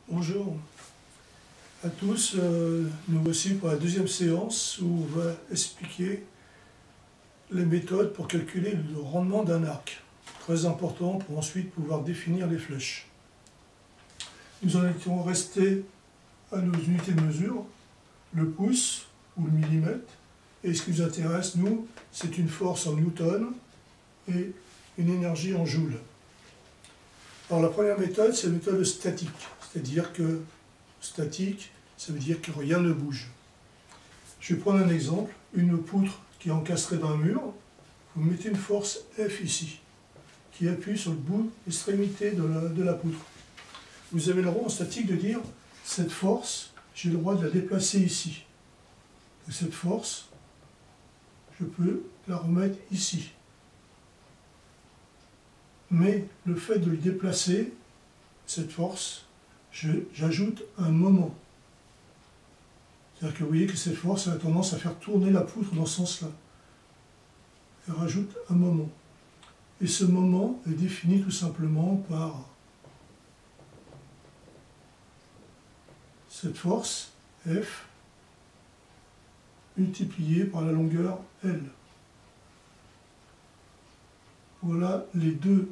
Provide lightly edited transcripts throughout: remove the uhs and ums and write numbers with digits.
Bonjour à tous, nous voici pour la deuxième séance où on va expliquer les méthodes pour calculer le rendement d'un arc. Très important pour ensuite pouvoir définir les flèches. Nous en étions restés à nos unités de mesure, le pouce ou le millimètre, et ce qui nous intéresse, nous, c'est une force en newton et une énergie en joule. Alors la première méthode, c'est la méthode statique, c'est-à-dire que statique, ça veut dire que rien ne bouge. Je vais prendre un exemple, une poutre qui est encastrée dans un mur, vous mettez une force F ici, qui appuie sur le bout, l'extrémité de la poutre. Vous avez le droit en statique de dire, cette force, j'ai le droit de la déplacer ici. Et cette force, je peux la remettre ici. Mais le fait de le déplacer, cette force, j'ajoute un moment. C'est-à-dire que vous voyez que cette force a tendance à faire tourner la poutre dans ce sens-là. Elle rajoute un moment. Et ce moment est défini tout simplement par cette force, F, multipliée par la longueur L. Voilà les deux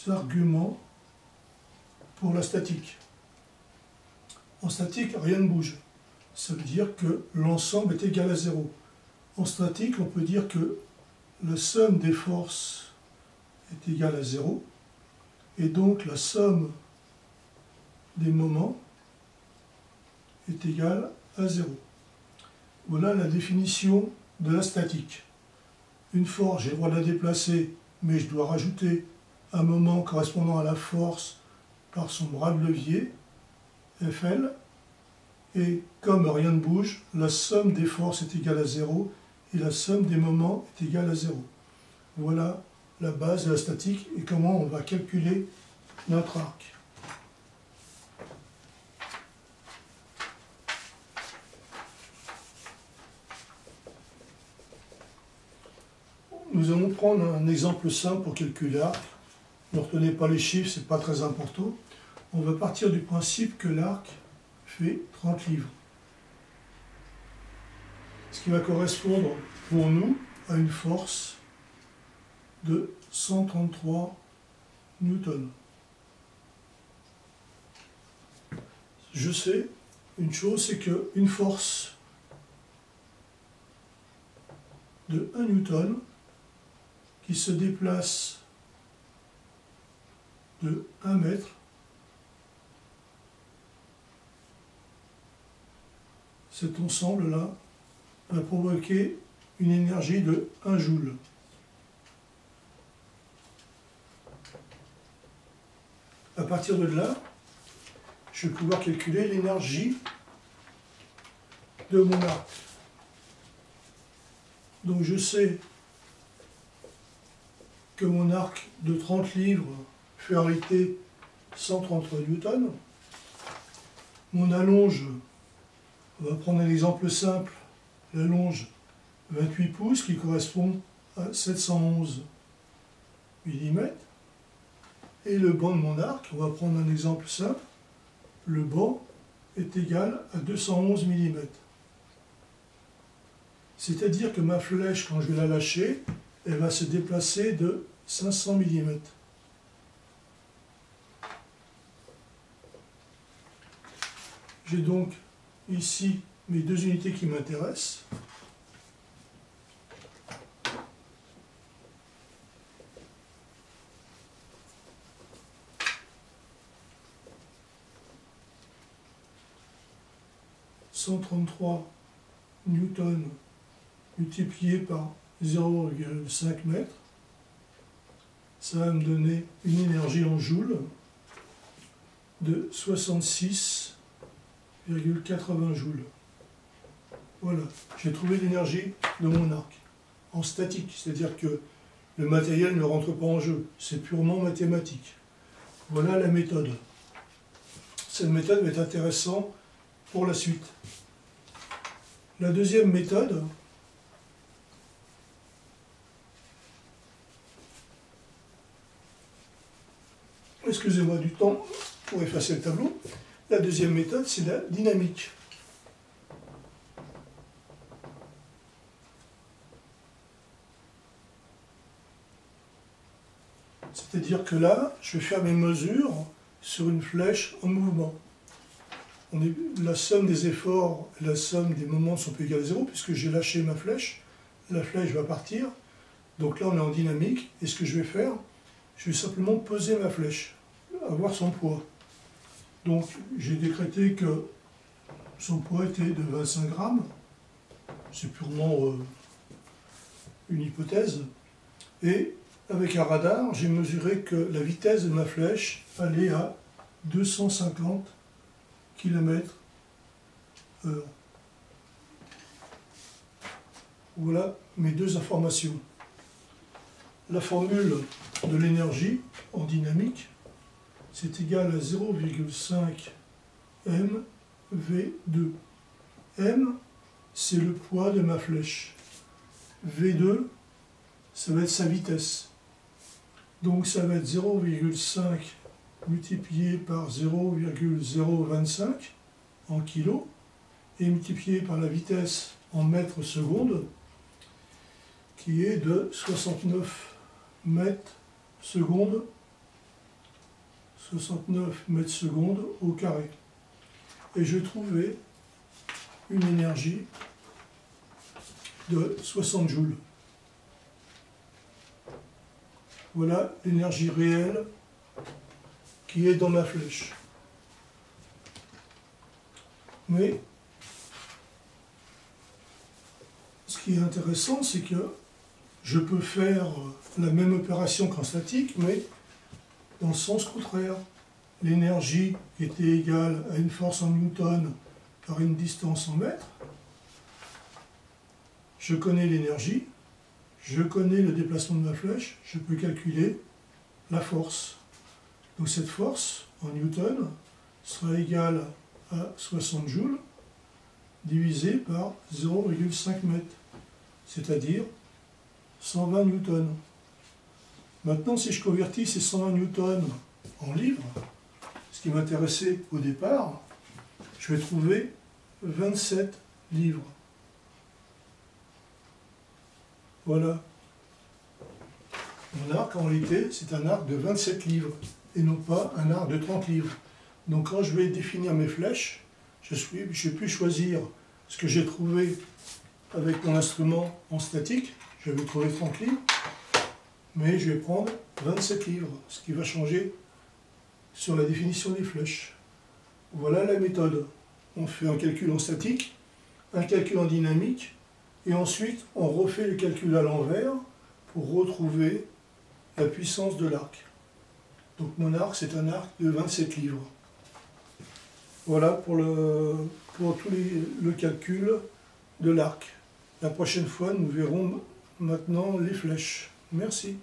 arguments pour la statique. En statique, rien ne bouge. Ça veut dire que l'ensemble est égal à 0. En statique, on peut dire que la somme des forces est égale à 0, et donc la somme des moments est égale à 0. Voilà la définition de la statique. Une force, j'ai le droit de la déplacer, mais je dois rajouter un moment correspondant à la force par son bras de levier, Fl, et comme rien ne bouge, la somme des forces est égale à 0, et la somme des moments est égale à 0. Voilà la base de la statique et comment on va calculer notre arc. Nous allons prendre un exemple simple pour calculer l'arc. Ne retenez pas les chiffres, ce n'est pas très important. On va partir du principe que l'arc fait 30 livres. Ce qui va correspondre pour nous à une force de 133 newtons. Je sais une chose, c'est qu'une force de 1 newton qui se déplace de 1 mètre cet ensemble-là va provoquer une énergie de 1 joule. À partir de là, je vais pouvoir calculer l'énergie de mon arc. Donc je sais que mon arc de 30 livres fait arrêter 133 newtons. Mon allonge, on va prendre un exemple simple, l'allonge 28 pouces qui correspond à 711 mm. Et le banc de mon arc, on va prendre un exemple simple, le banc est égal à 211 mm. C'est-à-dire que ma flèche, quand je vais la lâcher, elle va se déplacer de 500 mm. J'ai donc ici mes deux unités qui m'intéressent. « 133 newtons multiplié par 0,5 mètres, ça va me donner une énergie en joules de 66,80 joules. Voilà, j'ai trouvé l'énergie de mon arc en statique, c'est-à-dire que le matériel ne rentre pas en jeu, c'est purement mathématique. Voilà la méthode. Cette méthode va être intéressante pour la suite. La deuxième méthode, excusez-moi du temps pour effacer le tableau. La deuxième méthode, c'est la dynamique. C'est-à-dire que là, je vais faire mes mesures sur une flèche en mouvement. La somme des efforts et la somme des moments sont égales à 0 puisque j'ai lâché ma flèche. La flèche va partir. Donc là, on est en dynamique. Et ce que je vais faire, je vais simplement peser ma flèche, avoir son poids. Donc, j'ai décrété que son poids était de 25 grammes. C'est purement une hypothèse. Et avec un radar, j'ai mesuré que la vitesse de ma flèche allait à 250 km/h. Voilà mes deux informations. La formule de l'énergie en dynamique, c'est égal à 0,5 mv2. M, c'est le poids de ma flèche. V2, ça va être sa vitesse. Donc ça va être 0,5 multiplié par 0,025 en kilos et multiplié par la vitesse en mètres secondes qui est de 69 mètres secondes, 69 mètres secondes au carré. Et je trouvais une énergie de 60 joules. Voilà l'énergie réelle qui est dans ma flèche. Mais ce qui est intéressant, c'est que je peux faire la même opération qu'en statique, mais dans le sens contraire. L'énergie était égale à une force en newton par une distance en mètres. Je connais l'énergie, je connais le déplacement de ma flèche, je peux calculer la force. Donc cette force en newton sera égale à 60 joules divisé par 0,5 mètres, c'est-à-dire 120 newtons. Maintenant, si je convertis ces 120 newtons en livres, ce qui m'intéressait au départ, je vais trouver 27 livres. Voilà. Mon arc, en réalité, c'est un arc de 27 livres, et non pas un arc de 30 livres. Donc quand je vais définir mes flèches, je vais plus choisir ce que j'ai trouvé avec mon instrument en statique. J'avais trouvé 30 livres, mais je vais prendre 27 livres, ce qui va changer sur la définition des flèches. Voilà la méthode. On fait un calcul en statique, un calcul en dynamique, et ensuite on refait le calcul à l'envers pour retrouver la puissance de l'arc. Donc mon arc, c'est un arc de 27 livres. Voilà pour le calcul de l'arc. La prochaine fois, nous verrons maintenant les flèches. Merci.